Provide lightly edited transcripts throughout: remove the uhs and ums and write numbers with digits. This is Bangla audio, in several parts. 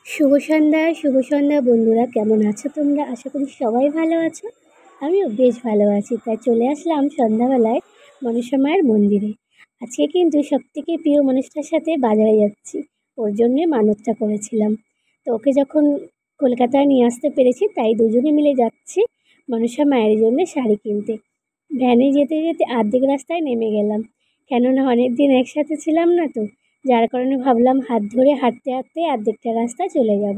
শুভ সন্ধ্যা বন্ধুরা, কেমন আছো তোমরা? আশা করি সবাই ভালো আছো। আমিও বেশ ভালো আছি। তাই চলে আসলাম সন্ধ্যাবেলায় মনসা মায়ের মন্দিরে। আজকে কিন্তু সবথেকে প্রিয় মানুষটার সাথে বাজারে যাচ্ছি। ওর জন্যে মানতটা করেছিলাম। তো ওকে যখন কলকাতায় নিয়ে আসতে পেরেছি, তাই দুজনে মিলে যাচ্ছি মনসা মায়ের জন্য শাড়ি কিনতে। ভ্যানে যেতে যেতে অর্ধেক রাস্তায় নেমে গেলাম, কেননা অনেক দিন একসাথে ছিলাম না তো, যার কারণে ভাবলাম হাত ধরে হাঁটতে হাঁটতে অর্ধেকটা রাস্তা চলে যাব।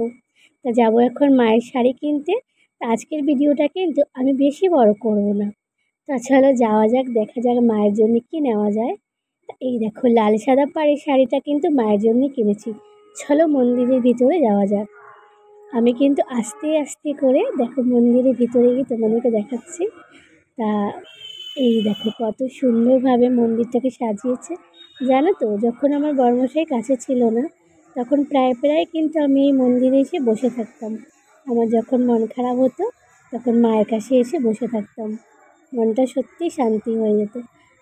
তা যাবো এখন মায়ের শাড়ি কিনতে। তা আজকের ভিডিওটা কিন্তু আমি বেশি বড় করব না। তাছাড়া যাওয়া যাক, দেখা যাক মায়ের জন্য কি নেওয়া যায়। এই দেখো, লাল সাদা পাড়ের শাড়িটা কিন্তু মায়ের জন্য কিনেছি। চলো মন্দিরের ভিতরে যাওয়া যাক। আমি কিন্তু আস্তে আস্তে করে দেখো মন্দিরের ভিতরে গিয়ে তোমাদেরকে দেখাচ্ছি। তা এই দেখো কত সুন্দরভাবে মন্দিরটাকে সাজিয়েছে। জানো তো, যখন আমার বড়মশাই কাছে ছিল না, তখন প্রায় প্রায় কিন্তু আমি এই মন্দিরে এসে বসে থাকতাম। আমার যখন মন খারাপ হতো, তখন মায়ের কাছে এসে বসে থাকতাম। মনটা সত্যিই শান্তি হয়ে যেত।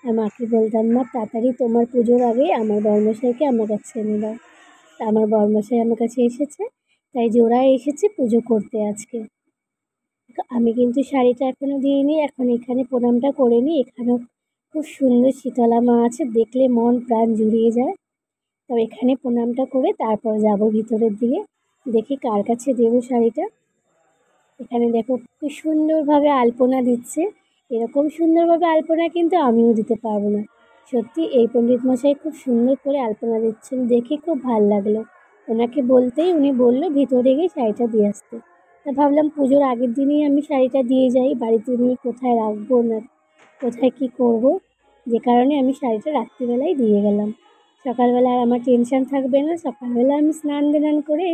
আর মাকে বলতাম, মা তাড়াতাড়ি তোমার পুজোর আগে আমার বড়মশাইকে আমার কাছে এনে দাও। তা আমার বড়মশাই আমার কাছে এসেছে, তাই জোড়ায় এসেছে পুজো করতে আজকে। আমি কিন্তু শাড়িটা এখনও দিইনি, এখন এখানে প্রণামটা করে নিই। এখানেও খুব সুন্দর শীতলা মা আছে, দেখলে মন প্রাণ জুড়িয়ে যায়। তবে এখানে প্রণামটা করে তারপর যাব ভিতরের দিকে, দেখি কার কাছে দেবো শাড়িটা। এখানে দেখো কি সুন্দরভাবে আলপনা দিচ্ছে। এরকম সুন্দরভাবে আলপনা কিন্তু আমিও দিতে পারবো না। সত্যি এই পণ্ডিত মশাই খুব সুন্দর করে আলপনা দিচ্ছেন, দেখে খুব ভাল লাগলো। ওনাকে বলতেই উনি বললো ভিতরে গিয়ে শাড়িটা দিয়ে আসতে। তা ভাবলাম পুজোর আগের দিনই আমি শাড়িটা দিয়ে যাই, বাড়িতে নিয়ে কোথায় রাখবো না কোথায় কি করব, যে কারণে আমি শাড়িটা রাত্রিবেলায় দিয়ে গেলাম। সকালবেলা আর আমার টেনশন থাকবে না। সকালবেলা আমি স্নান দান করে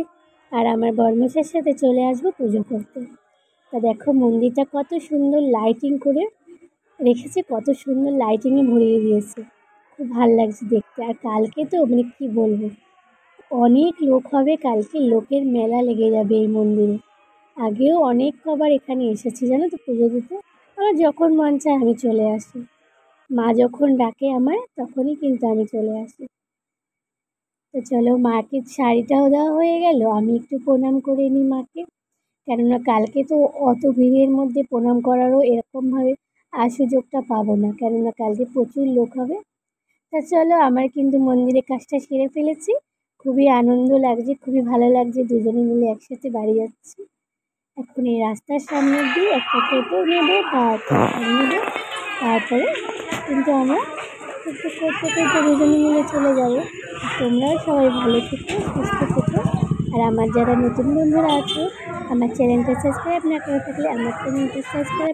আর আমার বরমশাইয়ের সাথে চলে আসবো পুজো করতে। তা দেখো মন্দিরটা কত সুন্দর লাইটিং করে রেখেছে, কত সুন্দর লাইটিংয়ে ভরিয়ে দিয়েছে। খুব ভাল লাগছে দেখতে। আর কালকে তো মানে কী বলবো, অনেক লোক হবে কালকে, লোকের মেলা লেগে যাবে এই মন্দিরে। আগেও অনেক কবার এখানে এসেছি জানো তো পুজো দিতে। আমার যখন মন চায় আমি চলে আসি। মা যখন ডাকে আমায়, তখনই কিন্তু আমি চলে আসি। তো চলো, মাকে শাড়িটাও দেওয়া হয়ে গেল, আমি একটু প্রণাম করে নিই মাকে। কেননা কালকে তো অত ভিড়ের মধ্যে প্রণাম করারও এরকমভাবে আর সুযোগটা পাবো না, কেননা কালকে প্রচুর লোক হবে। তা চলো, আমার কিন্তু মন্দিরের কাজটা সেরে ফেলেছি। খুবই আনন্দ লাগছে, খুবই ভালো লাগছে, দুজনে মিলে একসাথে বাড়ি যাচ্ছি। এখন এই রাস্তার সামনে দিয়ে একটা টোটো নেবো বা একটা ভ্যান নেবো, তারপরে কিন্তু আমরা একটু করতে করতে দুজনে মিলে চলে যাবো। তোমরাও সবাই ভালো থেকো, সুস্থ থেকো। আর আমার যারা নতুন বন্ধুরা আছো, আমার চ্যানেলটা সাবস্ক্রাইব না করে থাকলে আমার চ্যানেলটা সাবস্ক্রাইব